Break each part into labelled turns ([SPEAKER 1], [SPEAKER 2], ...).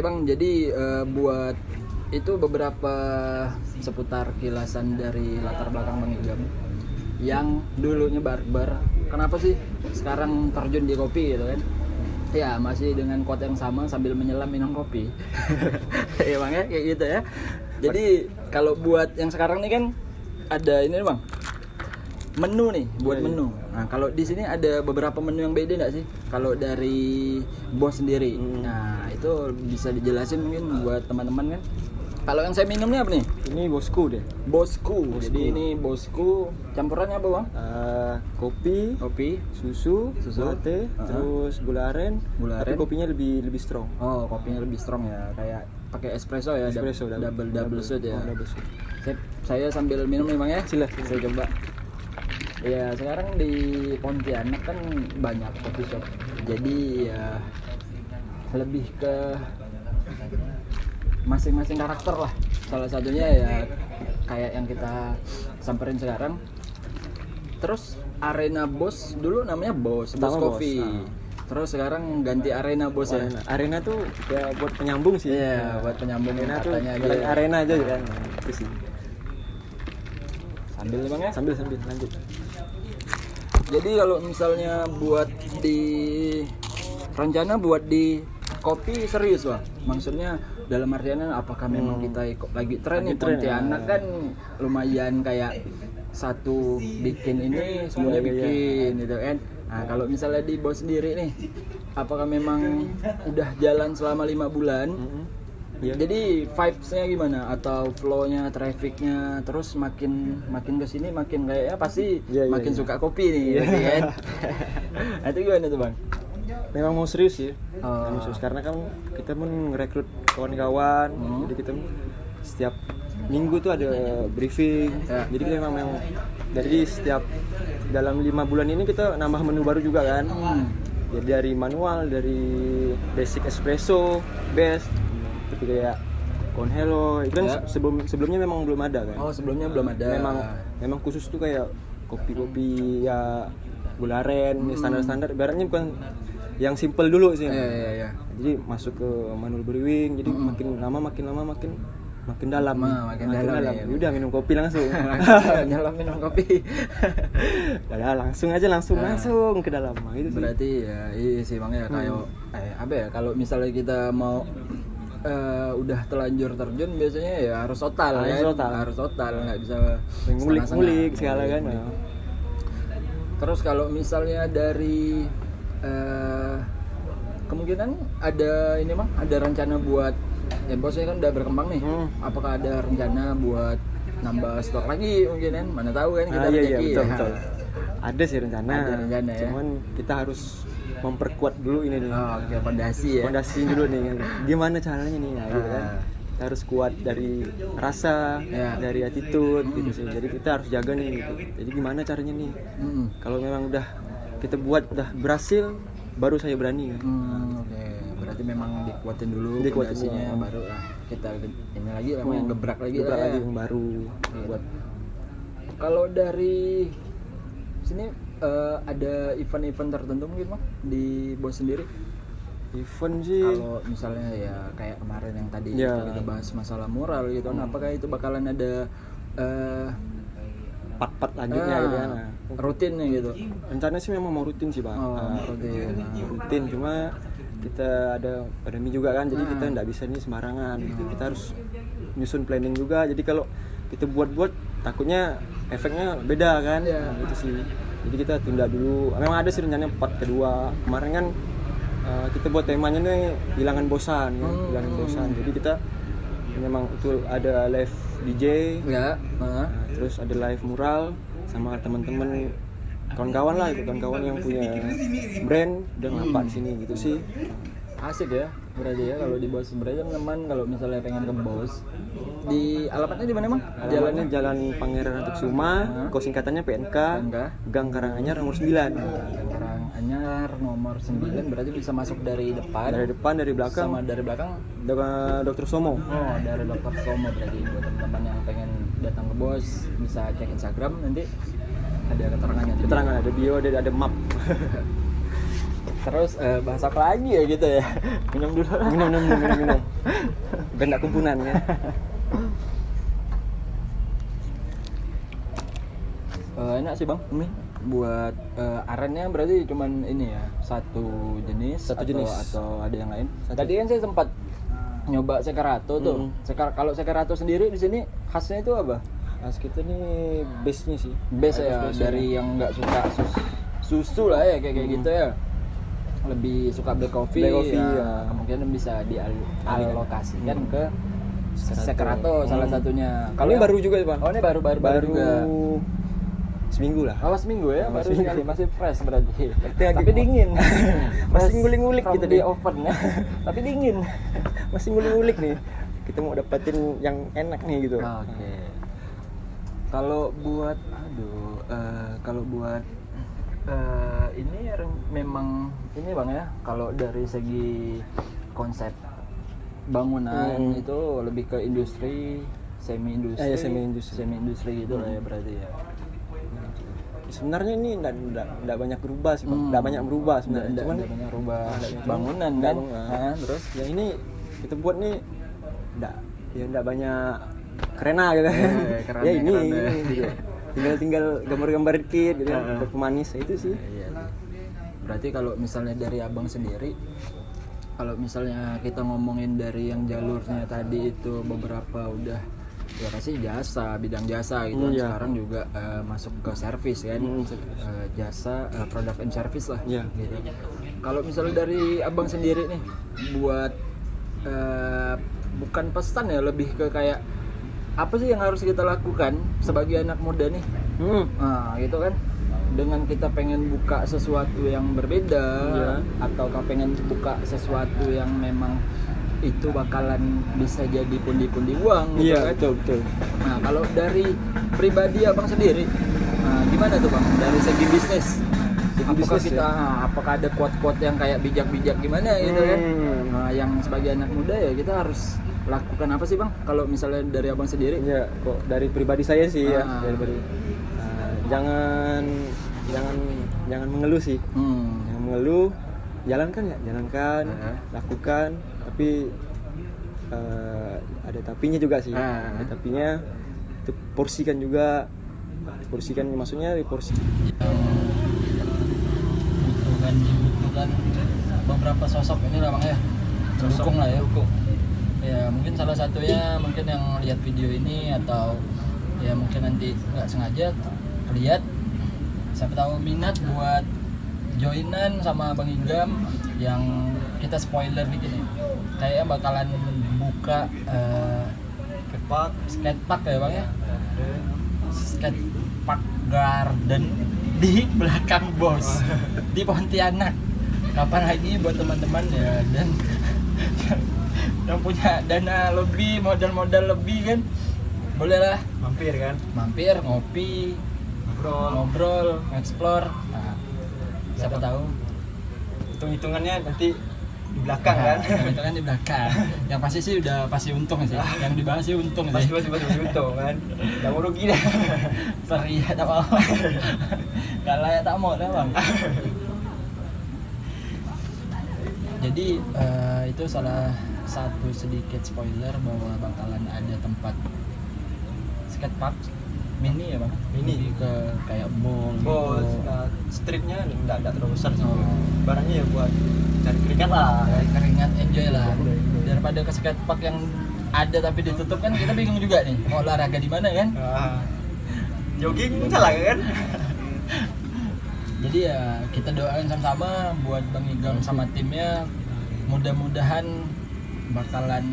[SPEAKER 1] Bang, jadi buat itu beberapa seputar kilasan dari latar belakang Bang Ilham yang dulunya barbar, kenapa sih sekarang terjun di kopi gitu kan? Ya masih dengan quote yang sama sambil menyelam minum kopi. Ya Bang ya, kayak gitu ya. Jadi kalau buat yang sekarang nih kan ada ini nih Bang, menu nih buat menu. Nah kalau di sini ada beberapa menu yang beda nggak sih? Kalau dari bos sendiri, nah itu bisa dijelasin mungkin buat teman-teman kan. Kalau yang saya minum nih apa nih?
[SPEAKER 2] Ini bosku deh.
[SPEAKER 1] Bosku. Jadi ini bosku campurannya apa Bang?
[SPEAKER 2] Kopi, susu, latte, terus gula aren. Tapi kopinya lebih strong.
[SPEAKER 1] Oh kopinya lebih strong ya, kayak pakai espresso ya, double shot ya.
[SPEAKER 2] Double shot.
[SPEAKER 1] Saya sambil minum nih Bang ya.
[SPEAKER 2] Silahkan.
[SPEAKER 1] Saya coba. Ya sekarang di Pontianak kan banyak coffee shop, jadi ya lebih ke masing-masing karakter lah. Salah satunya ya kayak yang kita samperin sekarang. Terus Arena Boss dulu namanya Boss Coffee. Terus sekarang ganti Arena Boss ya.
[SPEAKER 2] Arena tuh ya buat penyambung sih.
[SPEAKER 1] Iya, buat penyambung katanya
[SPEAKER 2] aja. Arena aja kan. Itu sih.
[SPEAKER 1] Sambil Bang ya?
[SPEAKER 2] Sambil lanjut.
[SPEAKER 1] Jadi kalau misalnya buat di rencana buat di kopi serius Bang. Maksudnya dalam artian apakah memang kita lagi tren nih Pontianak kan lumayan kayak satu bikin ini semuanya bikin gitu kan. Nah kalau misalnya di bos sendiri nih, apakah memang udah jalan selama 5 bulan? Jadi vibes-nya gimana? Atau flow-nya, traffic-nya, terus makin kesini makin kayaknya pasti makin suka kopi nih, gitu kan? Nah, itu gimana tuh Bang?
[SPEAKER 2] Memang mau serius sih, serius karena kan kita pun ngerekrut kawan-kawan, jadi kita setiap minggu tuh ada briefing, jadi kita memang dari setiap dalam 5 bulan ini kita nambah menu baru juga kan, jadi dari manual, dari basic espresso, best, itu kayak Conhello, itu kan sebelumnya memang belum ada kan?
[SPEAKER 1] Oh sebelumnya belum ada.
[SPEAKER 2] Memang khusus tuh kayak kopi-kopi ya gula aren, standar-standar, ibaratnya bukan yang simple dulu sih.
[SPEAKER 1] Iya.
[SPEAKER 2] Jadi masuk ke manual brewing, jadi makin lama makin dalam.
[SPEAKER 1] Makin dalam. Ya.
[SPEAKER 2] Udah minum kopi langsung.
[SPEAKER 1] Nyelam minum kopi.
[SPEAKER 2] langsung ke dalam. Gitu sih.
[SPEAKER 1] Berarti ya iya sih Bang ya kayak apa ya kalau misalnya kita mau udah telanjur terjun biasanya ya harus total nggak bisa
[SPEAKER 2] ngulik segala kan.
[SPEAKER 1] Terus kalau misalnya dari kemungkinan ada ini Bang, ada rencana buat bosnya kan udah berkembang nih. Apakah ada rencana buat nambah store lagi mungkin kan? Mana tahu kan kita rezeki.
[SPEAKER 2] Iya, betul. Ada sih rencana ya. Cuman kita harus memperkuat dulu ini nih.
[SPEAKER 1] Oke, fondasi ya.
[SPEAKER 2] Fondasi dulu nih. Gimana caranya nih? Gitu kan. Kita harus kuat dari rasa, dari attitude gitu sih. Jadi kita harus jaga nih gitu. Jadi gimana caranya nih? Kalau memang udah kita buat udah berhasil, baru saya berani kan.
[SPEAKER 1] Oke. Berarti memang dikuatin dulu fondasinya, baru lah kita ini lagi memang yang gebrak lagi
[SPEAKER 2] yang baru buat.
[SPEAKER 1] Kalau dari sini ada event-event tertentu mungkin Bang di bos sendiri?
[SPEAKER 2] Event sih
[SPEAKER 1] kalau misalnya ya kayak kemarin yang tadi kita bahas masalah mural gitu kan, apakah itu bakalan ada
[SPEAKER 2] part-part lanjutnya gitu kan,
[SPEAKER 1] rutinnya gitu?
[SPEAKER 2] Rencana sih memang mau rutin sih Bang. Rutin cuma kita ada pandemi juga kan, jadi kita nggak bisa nih sembarangan gitu. Kita harus nyusun planning juga, jadi kalau kita buat takutnya efeknya beda kan, gitu sih. Jadi kita tunda dulu. Memang ada sih rencananya part kedua. Kemarin kan kita buat temanya nih hilangkan bosan, hilangkan bosan. Jadi kita memang itu ada live DJ, terus ada live mural sama teman-teman kawan-kawan lah, itu kawan-kawan yang punya brand dan ngapa di sini gitu sih.
[SPEAKER 1] Asik ya berarti ya kalau di bos. Berarti teman kalau misalnya pengen ke bos di alamatnya di mana Bang?
[SPEAKER 2] Jalannya Jalan Pangeran Kusuma, singkatannya PNK, Gang Karanganyar nomor 9.
[SPEAKER 1] Karanganyar nomor 9 berarti bisa masuk dari depan.
[SPEAKER 2] Dari belakang.
[SPEAKER 1] Sama dari belakang
[SPEAKER 2] Dr. Somo.
[SPEAKER 1] Oh, dari Dr. Somo berarti buat teman-teman yang pengen datang ke bos bisa cek Instagram, nanti ada keterangannya.
[SPEAKER 2] Ada bio, ada map.
[SPEAKER 1] Terus bahas apa lagi ya gitu ya? Minum dulu.
[SPEAKER 2] minum. Biar nggak kumpulan ya.
[SPEAKER 1] Enak sih bang, ini buat arennya berarti cuman ini ya satu jenis, atau ada yang lain. Tadi kan saya sempat nyoba Sekerato tuh. Kalau Sekerato sendiri di sini khasnya itu apa?
[SPEAKER 2] Khas kita nih base-nya sih.
[SPEAKER 1] Base ya, dari yang nggak suka susu lah ya kayak gitu ya. Lebih suka black coffee ya. Kemungkinan bisa dialokasikan ke Sekerato salah satunya.
[SPEAKER 2] Kalau ini baru juga Bang.
[SPEAKER 1] Oh ini baru juga.
[SPEAKER 2] Seminggu lah.
[SPEAKER 1] Oh seminggu ya, baru sekali, masih fresh berarti.
[SPEAKER 2] Tapi
[SPEAKER 1] Tapi dingin.
[SPEAKER 2] Masih ngulik-ngulik gitu
[SPEAKER 1] di
[SPEAKER 2] deh.
[SPEAKER 1] oven ya. Tapi dingin.
[SPEAKER 2] Masih ngulik-ngulik nih. Kita mau dapetin yang enak nih gitu.
[SPEAKER 1] Oke. Kalau buat ini memang ini Bang ya, kalau dari segi konsep bangunan itu lebih ke industri, semi industri gitu lah ya berarti ya.
[SPEAKER 2] Sebenarnya ini enggak banyak berubah sih, Bang. Enggak banyak berubah sebenarnya.
[SPEAKER 1] Cuman banyak berubah bangunan kan.
[SPEAKER 2] Terus yang ini kita buat nih enggak banyak kerena gitu. Ya ini gitu. Tinggal gambar-gambar dikit gitu, pemanis itu sih.
[SPEAKER 1] Iya. Berarti kalau misalnya dari Abang sendiri, kalau misalnya kita ngomongin dari yang jalurnya tadi itu beberapa udah ya pasti bidang jasa gitu kan. Sekarang juga masuk ke servis kan, jasa product and service lah gitu. Kalau misalnya dari Abang sendiri nih buat bukan pesan ya, lebih ke kayak apa sih yang harus kita lakukan sebagai anak muda nih, nah gitu kan, dengan kita pengen buka sesuatu yang berbeda atau pengen buka sesuatu yang memang itu bakalan bisa jadi pundi-pundi uang gitu kan.
[SPEAKER 2] Betul.
[SPEAKER 1] Nah kalau dari pribadi Abang sendiri, gimana tuh Bang dari segi bisnis? Apakah ada quote-quote yang kayak bijak-bijak gimana gitu kan? Nah, yang sebagai anak muda ya kita harus lakukan apa sih Bang? Kalau misalnya dari Abang sendiri?
[SPEAKER 2] Ya, kok dari pribadi saya sih jangan mengeluh sih. Jangan mengeluh, jalankan, lakukan. Tapi ada tapinya juga sih. Ada tapinya, itu porsikan juga. Porsikan maksudnya diporsi.
[SPEAKER 1] Dibutuhkan beberapa sosok ini lah Bang ya. Dukung lah ya. Ya mungkin salah satunya mungkin yang lihat video ini atau ya mungkin nanti nggak sengaja lihat, siapa tahu minat buat joinan sama Bang Igam, yang kita spoiler dikit nih, kayaknya bakalan buka skatepark ya Bang ya, skatepark garden di belakang Bos di Pontianak. Kapan lagi buat teman-teman ya, dan yang punya dana lebih, modal lebih kan, boleh lah mampir ngopi, ngobrol, explore. Nah, siapa tahu
[SPEAKER 2] hitung-hitungannya nanti di belakang kan.
[SPEAKER 1] Hitungan di belakang. Yang pasti sih udah pasti untung sih. Yang dibahas sih untung sih.
[SPEAKER 2] Pasti untung kan. Enggak mau rugi dah.
[SPEAKER 1] Seri ya tak mau. Kalah ya tak mau dah Bang. Jadi itu salah satu sedikit spoiler bahwa bakalan ada tempat skatepark mini ya Bang, mini ke kayak mall gitu.
[SPEAKER 2] Nah, streetnya enggak terlalu besar sih. Barangnya ya buat cari keringat lah,
[SPEAKER 1] enjoy lah. Daripada ke skatepark yang ada tapi ditutup kan, kita bingung juga nih mau olahraga di mana kan.
[SPEAKER 2] Jogging salah kan.
[SPEAKER 1] Jadi ya kita doain sama-sama buat Bang Igam sama timnya, mudah-mudahan bakalan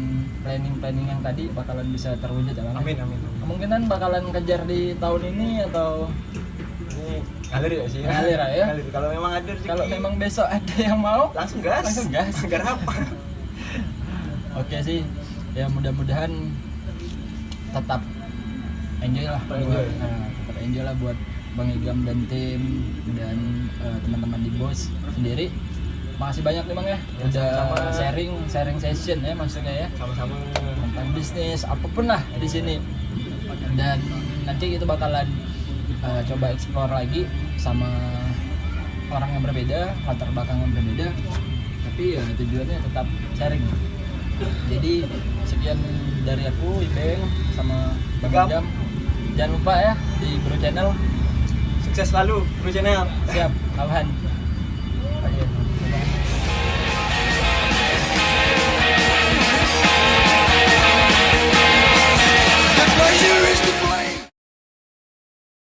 [SPEAKER 1] planning yang tadi bakalan bisa terwujud ya Bang.
[SPEAKER 2] Amin.
[SPEAKER 1] Kemungkinan bakalan kejar di tahun ini atau
[SPEAKER 2] ini ngalir ya sih.
[SPEAKER 1] Ngalir ya.
[SPEAKER 2] Kalau memang ada rezeki.
[SPEAKER 1] Kalau memang besok ada yang mau
[SPEAKER 2] langsung gas. Garap.
[SPEAKER 1] Oke sih. Ya mudah-mudahan tetap enjoy lah. Tetap enjoy lah buat Bang Igam dan tim dan teman-teman di Bos sendiri. Makasih banyak nih Bang ya, udah sharing session ya maksudnya ya,
[SPEAKER 2] sama-sama
[SPEAKER 1] tentang bisnis apapun lah di sini. Dan nanti kita bakalan coba explore lagi sama orang yang berbeda, latar belakang yang berbeda, tapi ya tujuannya tetap sharing. Jadi sekian dari aku, Ibeng sama Bang
[SPEAKER 2] Gam.
[SPEAKER 1] Jam. Jangan lupa ya di Bro Channel.
[SPEAKER 2] Sukses selalu Bro Channel.
[SPEAKER 1] Siap, Alhan.